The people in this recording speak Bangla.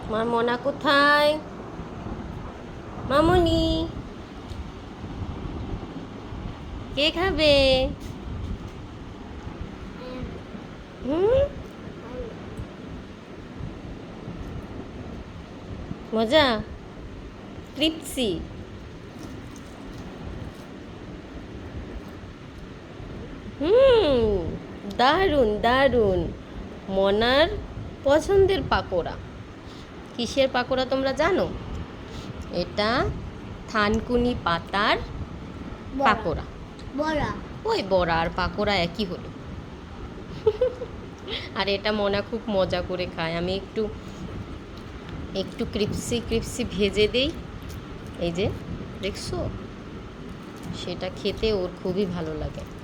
আমার মনা কোথায়? মামনি, কে খাবে? হুম, মজা? ক্রিপসি? হুম, দারুণ দারুণ। মনার পছন্দের পাকোড়া। কিসের পাকোড়া তোমরা জানো? এটা থানকুনি পাতার পাকোড়া। বড়া ওই বড়া আর পাকোড়া একই হলো। আর এটা মনা খুব মজা করে খায়। আমি একটু একটু ক্রিপসি ক্রিপসি ভেজে দেই, এই যে দেখছো, সেটা খেতে ওর খুবই ভালো লাগে।